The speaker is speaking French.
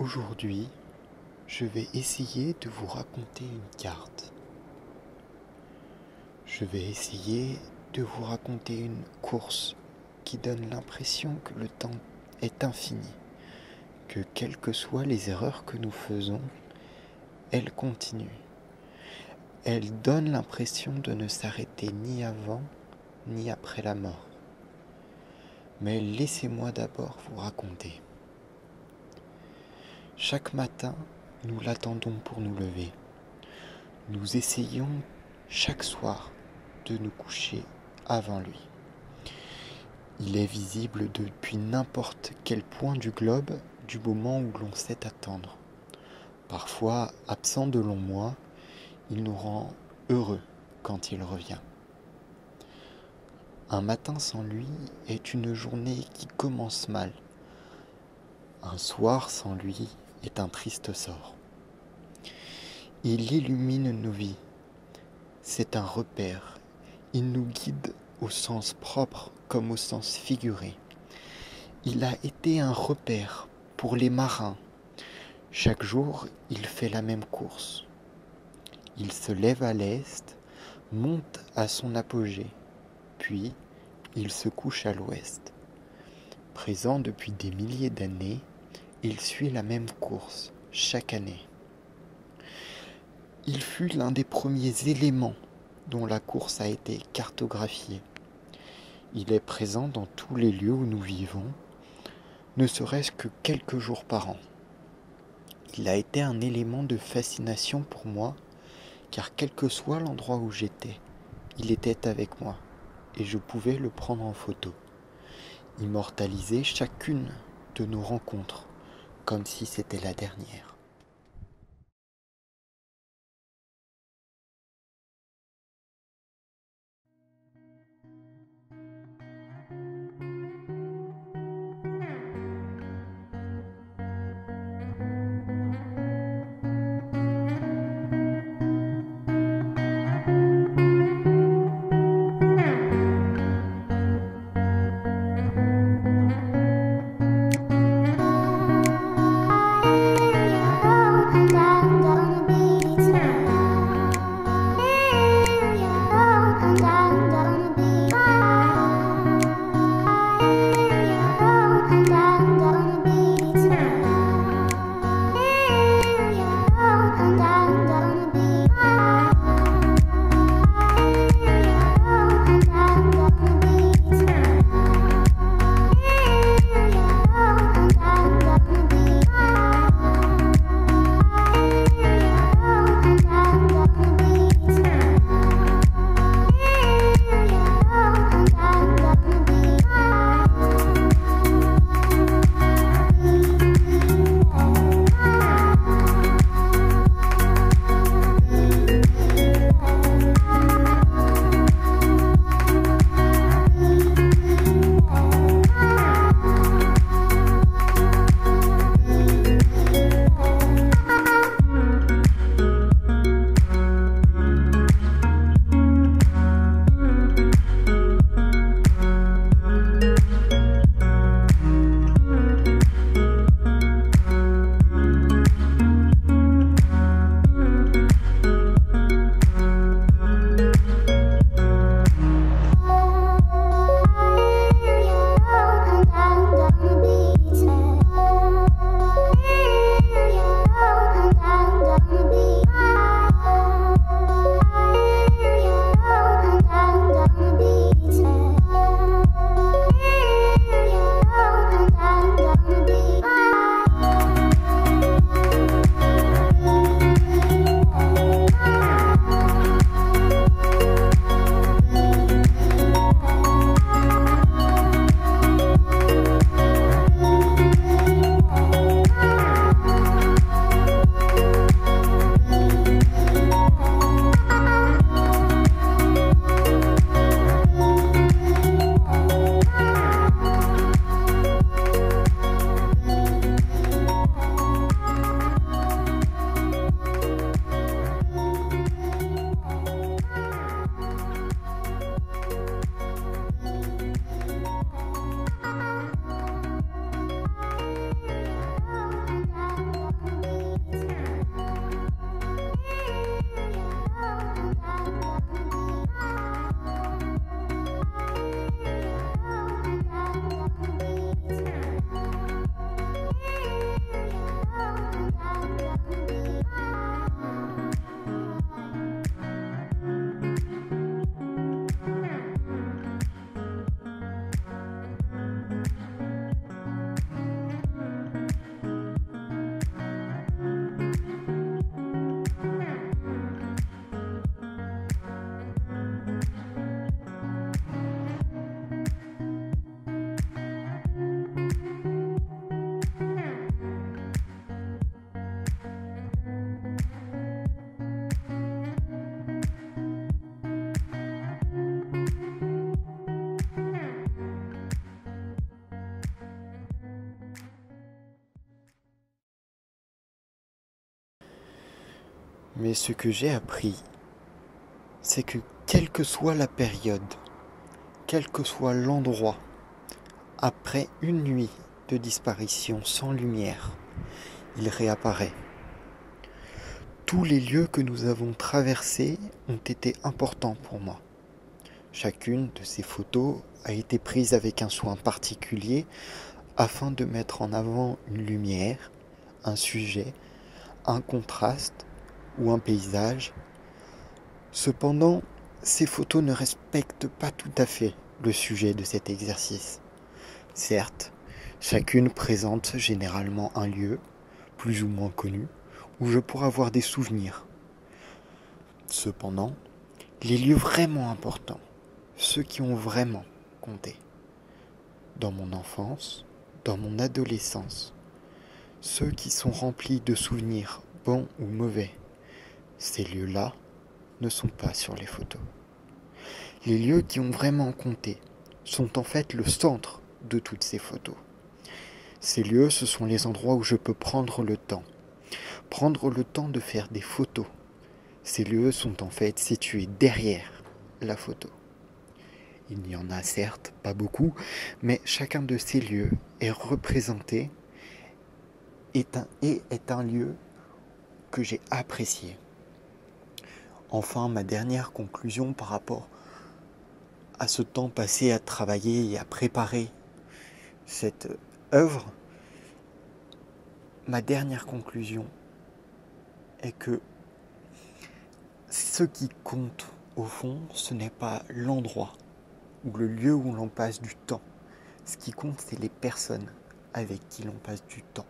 Aujourd'hui, je vais essayer de vous raconter une carte. Je vais essayer de vous raconter une course qui donne l'impression que le temps est infini, que quelles que soient les erreurs que nous faisons, elle continue. Elle donne l'impression de ne s'arrêter ni avant ni après la mort. Mais laissez-moi d'abord vous raconter. Chaque matin, nous l'attendons pour nous lever. Nous essayons chaque soir de nous coucher avant lui. Il est visible depuis n'importe quel point du globe du moment où l'on sait attendre. Parfois absent de longs mois, il nous rend heureux quand il revient. Un matin sans lui est une journée qui commence mal. Un soir sans lui est un triste sort. Il illumine nos vies. C'est un repère. Il nous guide au sens propre comme au sens figuré. Il a été un repère pour les marins. Chaque jour, il fait la même course. Il se lève à l'est, monte à son apogée, puis il se couche à l'ouest. Présent depuis des milliers d'années, il suit la même course chaque année. Il fut l'un des premiers éléments dont la course a été cartographiée. Il est présent dans tous les lieux où nous vivons, ne serait-ce que quelques jours par an. Il a été un élément de fascination pour moi, car quel que soit l'endroit où j'étais, il était avec moi, et je pouvais le prendre en photo, immortaliser chacune de nos rencontres, comme si c'était la dernière. Mais ce que j'ai appris, c'est que quelle que soit la période, quel que soit l'endroit, après une nuit de disparition sans lumière, il réapparaît. Tous les lieux que nous avons traversés ont été importants pour moi. Chacune de ces photos a été prise avec un soin particulier afin de mettre en avant une lumière, un sujet, un contraste ou un paysage. Cependant, ces photos ne respectent pas tout à fait le sujet de cet exercice. Certes, chacune présente généralement un lieu, plus ou moins connu, où je pourrais avoir des souvenirs. Cependant, les lieux vraiment importants, ceux qui ont vraiment compté, dans mon enfance, dans mon adolescence, ceux qui sont remplis de souvenirs bons ou mauvais, ces lieux-là ne sont pas sur les photos. Les lieux qui ont vraiment compté sont en fait le centre de toutes ces photos. Ces lieux, ce sont les endroits où je peux prendre le temps de faire des photos. Ces lieux sont en fait situés derrière la photo. Il n'y en a certes pas beaucoup, mais chacun de ces lieux est représenté et est un lieu que j'ai apprécié. Enfin, ma dernière conclusion par rapport à ce temps passé à travailler et à préparer cette œuvre, ma dernière conclusion est que ce qui compte au fond, ce n'est pas l'endroit ou le lieu où l'on passe du temps. Ce qui compte, c'est les personnes avec qui l'on passe du temps.